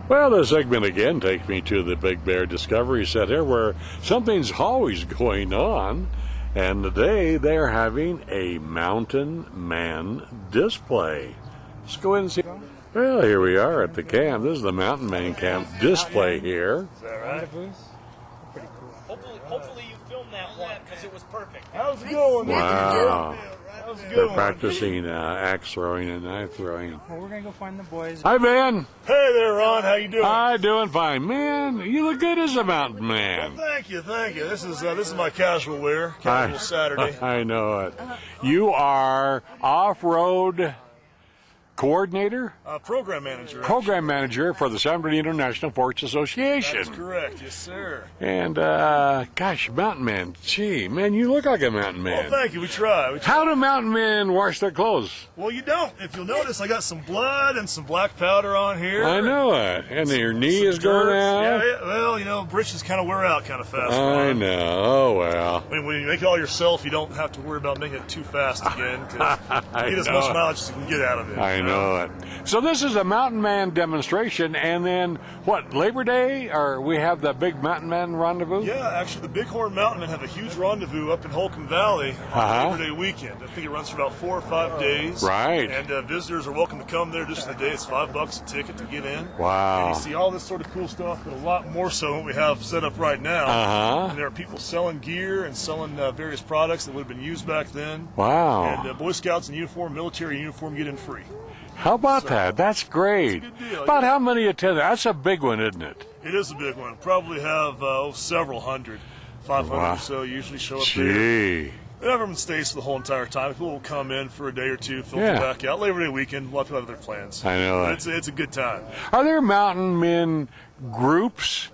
Well, this segment again takes me to the Big Bear Discovery Center where something's always going on. And today they're having a Mountain Man display. Let's go ahead and see. Well, here we are at the camp. This is the Mountain Man camp display here. Is that right? Pretty cool. Hopefully you filmed that one because it was perfect. How's it going? Wow. How's it They're going? practicing axe throwing and knife throwing. Well, we're going to go find the boys. Hi, Ben. Hey there, Ron. How you doing? Hi, doing fine. Man, you look good as a mountain man. Thank you. This is my casual wear. Casual Saturday. I know it. You are off-road coordinator? Program manager. Program manager for the San Bernardino National Forest Association. That's correct. Yes, sir. And, gosh, mountain man. Gee, man, you look like a mountain man. Well, thank you. We try. How do mountain men wash their clothes? Well, you don't. If you'll notice, I got some blood and some black powder on here. I know it. And your knee is going out. Yeah, well, britches kind of wear out kind of fast. I Ron. know. Oh, well. I mean, when you make it all yourself, you don't have to worry about making it too fast again. 'Cause you get as much mileage as you can get out of it. I know it. So this is a Mountain Man demonstration, and then, what, Labor Day? Or we have the big Mountain Man rendezvous? Yeah, actually, the Bighorn Mountain Men have a huge rendezvous up in Holcomb Valley on Labor Day weekend. I think it runs for about 4 or 5 days. Right. And visitors are welcome to come there just for the day. It's $5 a ticket to get in. Wow. And you see all this sort of cool stuff, but a lot more so than what we have set up right now. And there are people selling gear and selling various products that would have been used back then. Wow. And Boy Scouts in uniform, military uniform, get in free. How about that? That's great. It's a good deal, About yeah. how many attend? That's a big one, isn't it? It is a big one. Probably have several hundred. 500 Wow. or so usually show up there. Gee. Everyone stays for the whole entire time. People will come in for a day or two, filter back out. Labor Day weekend, a lot of people have their plans. I know But it. it's a good time. Are there mountain men groups?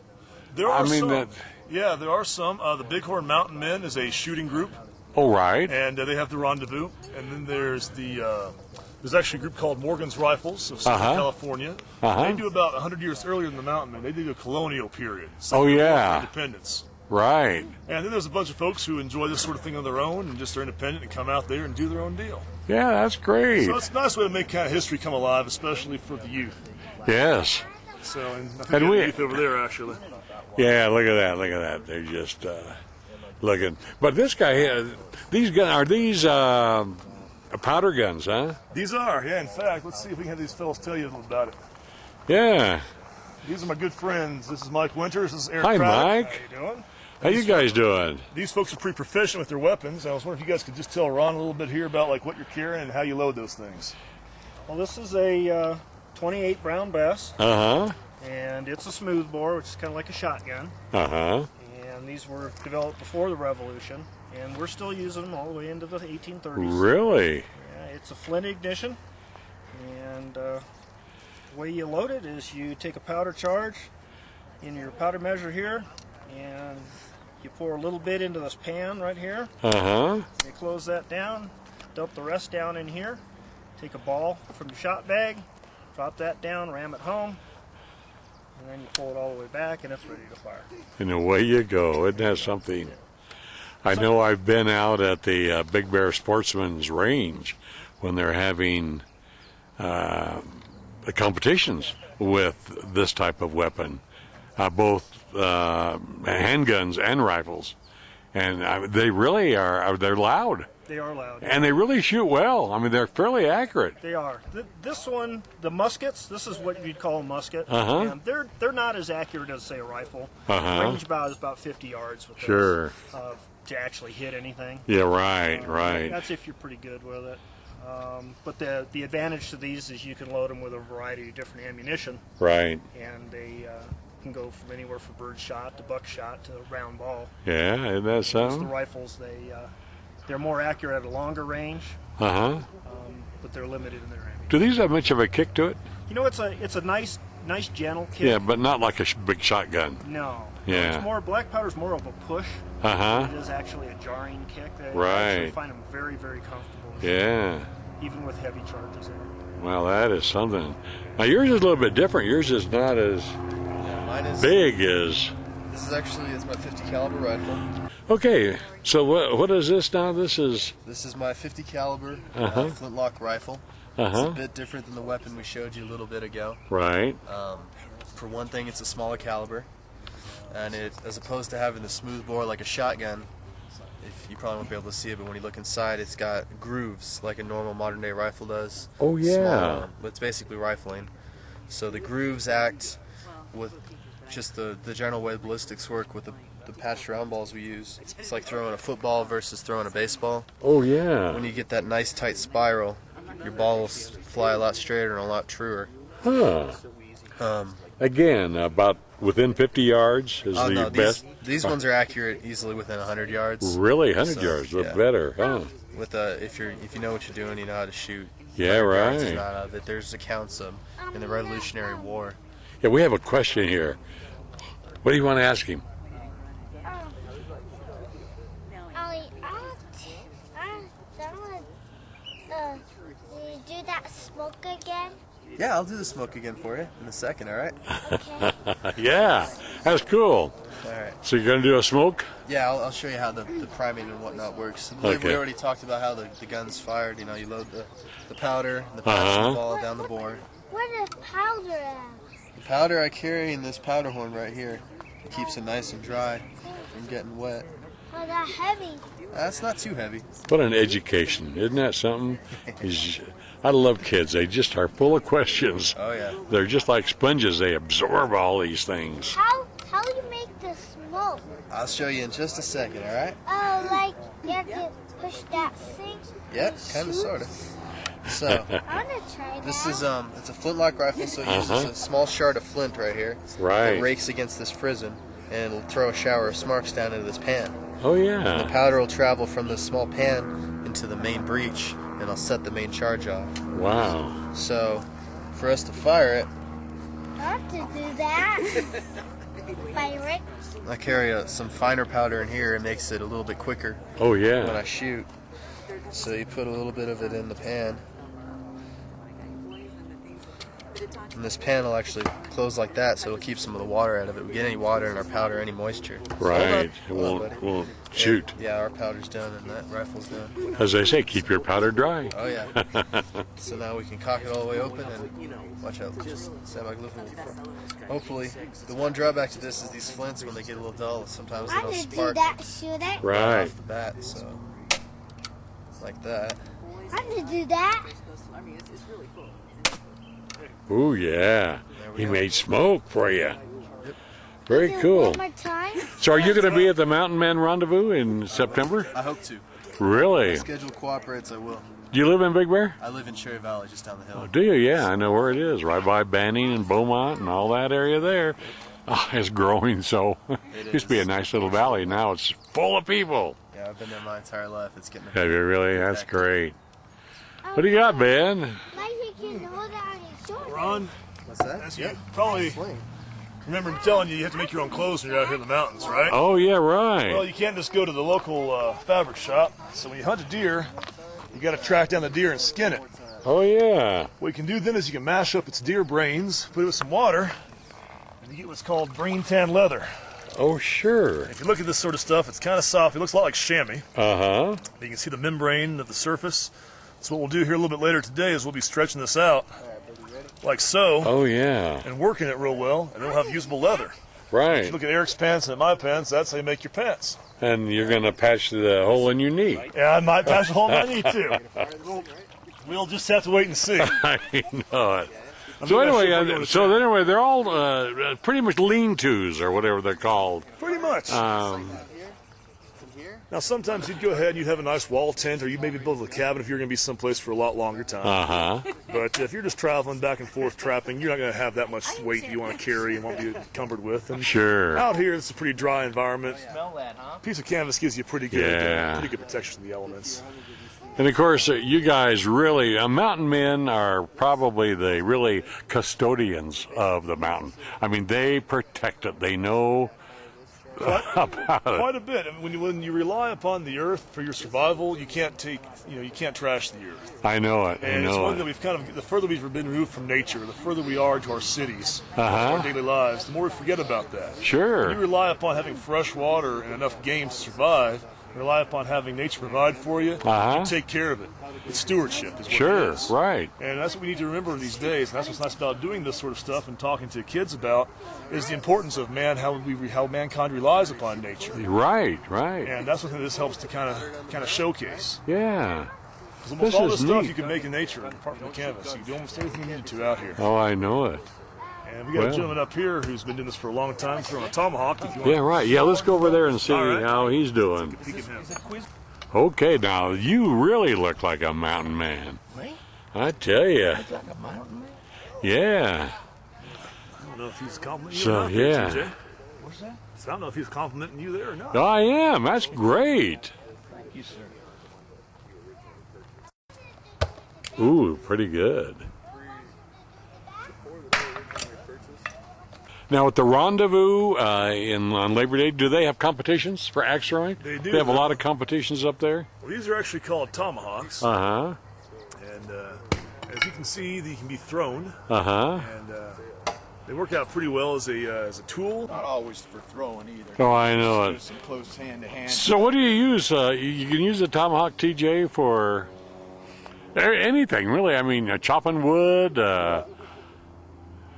There are mean some. that- Yeah, there are some. The Bighorn Mountain Men is a shooting group, Oh, right. and they have the rendezvous. And then there's there's actually a group called Morgan's Rifles of Southern California. They do about 100 years earlier than the Mountain Men. They do a colonial period. So Oh, yeah. Independence. Right. And then there's a bunch of folks who enjoy this sort of thing on their own and just are independent and come out there and do their own deal. Yeah, that's great. So it's a nice way to make kind of history come alive, especially for the youth. Yes. So, and I think And we we- have youth over there, actually. Yeah, look at that. Look at that. They're just looking. But this guy, these guns, are these powder guns, huh? These are, yeah. In fact, let's see if we can have these fellows tell you a little about it. Yeah. These are my good friends. This is Mike Winters. This is Eric Hi, Craddock. Mike. How you doing? How you guys doing? These folks are pretty proficient with their weapons. I was wondering if you guys could just tell Ron a little bit here about like what you're carrying and how you load those things. Well, this is a 28 Brown Bass, Uh-huh. and it's a smooth bore, which is kind of like a shotgun. Uh-huh. And these were developed before the Revolution, and we're still using them all the way into the 1830s. Really? Yeah, it's a flint ignition, and the way you load it is you take a powder charge in your powder measure here, and you pour a little bit into this pan right here. Uh-huh. You close that down, dump the rest down in here, take a ball from your shot bag, drop that down, ram it home, and then you pull it all the way back, and it's ready to fire. And away you go. Isn't that something? I know I've been out at the Big Bear Sportsman's Range when they're having competitions with this type of weapon, both handguns and rifles. And they really are, they're loud. They are loud. And they really shoot well. I mean, they're fairly accurate. They are. This one, the muskets, this is what you'd call a musket. Uh-huh. And they're not as accurate as, say, a rifle. Uh-huh. Range about is about 50 yards with Sure. those, to actually hit anything. Yeah, right, right. That's if you're pretty good with it. But the advantage to these is you can load them with a variety of different ammunition, Right. and they can go from anywhere from bird shot to buckshot to round ball. Yeah, isn't that Whereas the something? rifles, they're more accurate at a longer range, Uh-huh. but they're limited in their ammunition. Do these have much of a kick to it? You know, it's a nice gentle kick. Yeah, but not like a big shotgun. No. Yeah. It's more, black powder's more of a push. Uh-huh. It is actually a jarring kick. I actually Right. find them very, very comfortable. Yeah. Even with heavy charges in it. Well, that is something. Now, yours is a little bit different. Yours is not as Yeah, mine is big as... This is actually it's my 50 caliber rifle. Okay, so what is this now? This is... This is my 50 caliber Uh-huh. flintlock rifle. It's Uh-huh. a bit different than the weapon we showed you a little bit ago. Right. For one thing, it's a smaller caliber, and it, as opposed to having the smooth bore like a shotgun, if you probably won't be able to see it, but when you look inside, it's got grooves like a normal modern day rifle does. Oh yeah. Smaller, but it's basically rifling. So the grooves act with just the general way ballistics work with the patched round balls we use. It's like throwing a football versus throwing a baseball. Oh yeah. When you get that nice tight spiral, your balls fly a lot straighter and a lot truer. Huh. Again, about within 50 yards is the no, best. These ones are accurate easily within 100 yards. Really, 100 So, yards, yeah. better, huh? With if you know what you're doing, you know how to shoot. Yeah, 100 yards is right. not out of it. There's accounts of in the Revolutionary War. Yeah, we have a question here. What do you want to ask him? Will you do that smoke again? Yeah, I'll do the smoke again for you in a second. All right. Okay. Yeah, that's cool. All right. So you're going to do a smoke? Yeah, I'll show you how the priming and whatnot works. I believe Okay. we already talked about how the gun's fired. You know, you load the powder, and the patch the ball down the bore. Where's the powder at? The powder I carry in this powder horn right here. It keeps it nice and dry from getting wet. Oh, that heavy. That's not too heavy. What an education. Isn't that something? I love kids. They just are full of questions. Oh yeah. They're just like sponges. They absorb all these things. How you make the smoke? I'll show you in just a second. All right. Oh, like you have to push that thing? Yep, kind of, sort of. So I want to try that. this is it's a flintlock rifle, so it uses a small shard of flint right here. Right. It rakes against this frizzen, and it'll throw a shower of sparks down into this pan. Oh, The yeah. powder will travel from this small pan into the main breech, and it'll set the main charge off. Wow. So, for us to fire it, I want to do that. Fire it. I carry some finer powder in here. It makes it a little bit quicker Oh, when yeah. I shoot. So you put a little bit of it in the pan. And this pan will actually close like that, so it'll keep some of the water out of it. We get any water in our powder, any moisture. Right. It Hold on, buddy. won't shoot. Yeah, our powder's done and that rifle's done. As they say, keep your powder dry. Oh yeah. So now we can cock it all the way open and watch out. Just stand by, hopefully, the one drawback to this is these flints, when they get a little dull, sometimes they I don't want to do spark that, shoot it. Right. off the bat. So like that. I want to do that. Oh, yeah. we He go. made smoke for you. Very cool. One more time. So are you going to be at the Mountain Man Rendezvous in September? I hope to. Really? If schedule cooperates, I will. Do you live in Big Bear? I live in Cherry Valley, just down the hill. Oh, do you? Yeah, I know where it is. Right by Banning and Beaumont and all that area there. Oh, it's growing so. It used to be a nice little valley. Now it's full of people. Yeah, I've been there my entire life. It's getting. Have you really? That's Exactly. great. What do you got, Ben? Like you can hold it on your shoulder. Ron, What's that? as you probably remember me telling you, you have to make your own clothes when you're out here in the mountains, right? Oh, yeah, Well, right. you can't just go to the local fabric shop. So when you hunt a deer, you got to track down the deer and skin it. Oh, yeah. What you can do then is you can mash up its deer brains, put it with some water, and you get what's called brain tan leather. Oh, sure. If you look at this sort of stuff, it's kind of soft. It looks a lot like chamois. Uh-huh. You can see the membrane at the surface. So what we'll do here a little bit later today is we'll be stretching this out like so Oh, yeah. and working it real well, and it'll have usable leather. If you Right. look at Eric's pants and at my pants, that's how you make your pants. And you're going to patch the hole in your knee. Yeah, I might patch a hole in my knee too. We'll just have to wait and see. I know it. I'm So not sure if we're anyway, going to anyway, they're all pretty much lean-tos or whatever they're called. Pretty much. Now, sometimes you'd go ahead and you'd have a nice wall tent, or you'd maybe build a cabin if you're going to be someplace for a lot longer time. Uh-huh. But if you're just traveling back and forth trapping, you're not going to have that much weight you want to carry and won't be encumbered with. And Sure. out here, it's a pretty dry environment. Smell that, huh? A piece of canvas gives you pretty good Yeah. protection from the elements. And of course, you guys really, mountain men are probably the really custodians of the mountain. I mean, they protect it. They know about it. Quite a bit. I mean, when you rely upon the earth for your survival, you can't trash the earth. I know it. I And it's know one that it. we've the further we've been removed from nature, the further we are to our cities, our daily lives, the more we forget about that. When you Sure. rely upon having fresh water and enough game to survive, rely upon having nature provide for you. Uh-huh. You take care of it. It's stewardship is what it Sure, is. right. And that's what we need to remember these days. And that's what's nice about doing this sort of stuff and talking to kids about is the importance of man, how mankind relies upon nature. Right, right. And that's what this helps to kind of showcase. Yeah. Because almost This all is this stuff neat. you can make in nature, apart from the canvas. You can do almost everything you need to out here. Oh, I know it. And we got Well. a gentleman up here who's been doing this for a long time, throwing a tomahawk. If you want Yeah, right. Yeah, let's go over there and see All right. how he's doing. to peek at him. Okay, now you really look like a mountain man. Me? I tell you. Like a mountain man? Yeah. I don't know if he's complimenting you So, or not there, yeah. TJ. What's that? So I don't know if he's complimenting you there or not. I am. That's great. Thank you, sir. Ooh, pretty good. Now, at the Rendezvous on Labor Day, do they have competitions for axe throwing? They do. They have a lot of competitions up there? Well, these are actually called tomahawks. Uh-huh. And as you can see, they can be thrown. Uh-huh. And they work out pretty well as a tool. Not always for throwing either. Oh, I know Just it. do some close hand-to-hand. So what do you use? You can use the Tomahawk, TJ, for anything, really. I mean, chopping wood.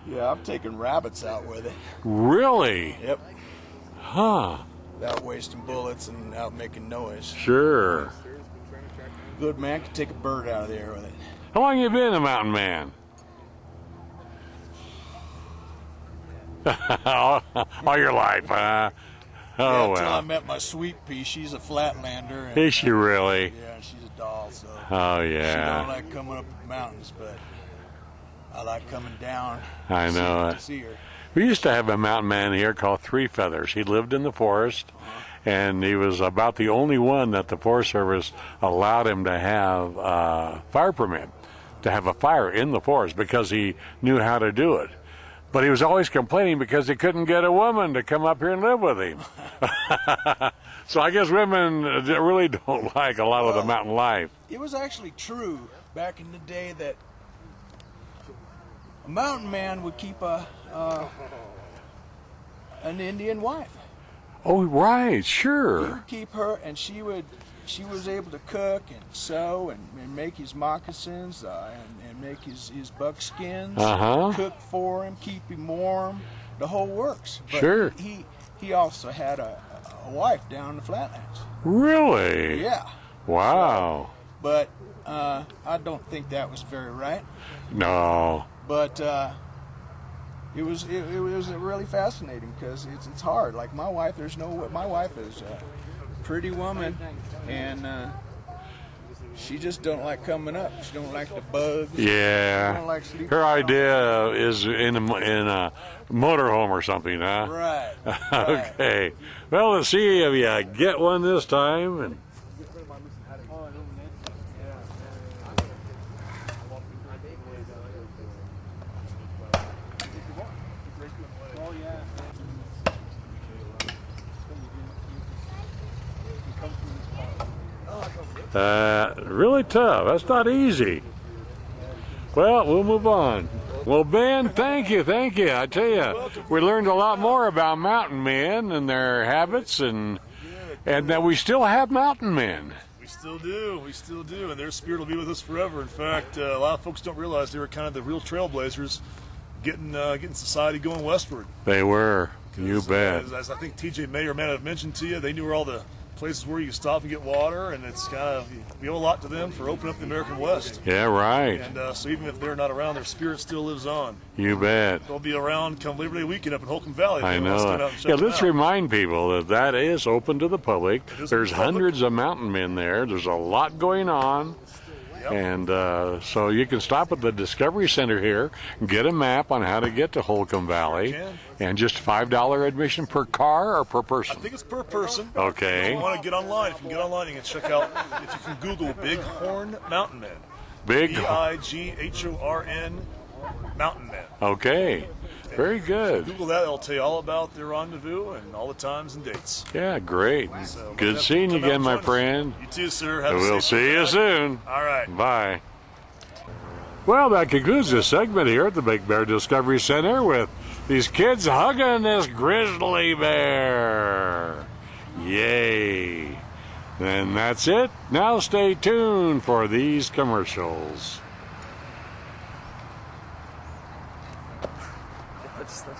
Yeah, I've taken rabbits out with it. Really? Yep. Huh. Without wasting bullets and out making noise. Sure. Good man can take a bird out of the air with it. How long you been a mountain man? All your life, huh? Oh, Until I well. met my sweet pea. She's a flatlander. And, Is she really? yeah, she's a doll, so Oh, she don't yeah. like coming up the mountains, but I like coming down I know to it. see her. We used to have a mountain man here called Three Feathers. He lived in the forest, and he was about the only one that the Forest Service allowed him to have a fire permit, to have a fire in the forest, because he knew how to do it. But he was always complaining because he couldn't get a woman to come up here and live with him. So I guess women really don't like a lot of the mountain life. It was actually true back in the day that a mountain man would keep an Indian wife. Oh, right, He sure. would keep her, and she was able to cook and sew and make his moccasins and make his buckskins. Uh-huh. Cook for him, keep him warm, the whole works. But Sure. He also had a wife down in the flatlands. Really? Yeah, Wow. but I don't think that was very right. No. But it was really fascinating because it's hard. Like my wife is a pretty woman, and she just don't like coming up. She don't like the bugs. She Yeah. don't like sleeping. Her idea is in a motorhome or something, huh? Right. right. Okay. Well, let's see if you get one this time. And really tough. That's not easy. Well, we'll move on. Well, Ben, thank you. I tell you, we learned a lot more about mountain men and their habits, and that we still have mountain men. We still do, and their spirit will be with us forever. In fact, a lot of folks don't realize they were kind of the real trailblazers, getting society going westward. They were. You bet. As I think TJ may or may not have mentioned to you, they knew where all the places where you can stop and get water, and it's kind of, we owe a lot to them for opening up the American West. Yeah, right. And so even if they're not around, their spirit still lives on. You bet. They'll be around come Labor Day weekend up in Holcomb Valley. I If they want to know. get out and check Yeah, them let's out. remind people that is open to the public. is There's open to the public. hundreds of mountain men there. There's a lot going on. Yep. And so you can stop at the Discovery Center here and get a map on how to get to Holcomb Valley. can. And just $5 admission per car or per I person? think it's per person. Okay. If you want to get online, if you can get online, you can check out, if you can Google Bighorn Mountain Man. Big. Bighorn Mountain Man. Okay. Very good. Google that, it'll tell you all about their rendezvous and all the times and dates. Yeah, great. So, Good come seeing you out again, and my join us. friend. You too, sir. Have a We'll safe see you ride. soon. All right. Bye. Well, that concludes this segment here at the Big Bear Discovery Center with these kids hugging this grizzly bear. Yay. And that's it. Now stay tuned for these commercials. What's the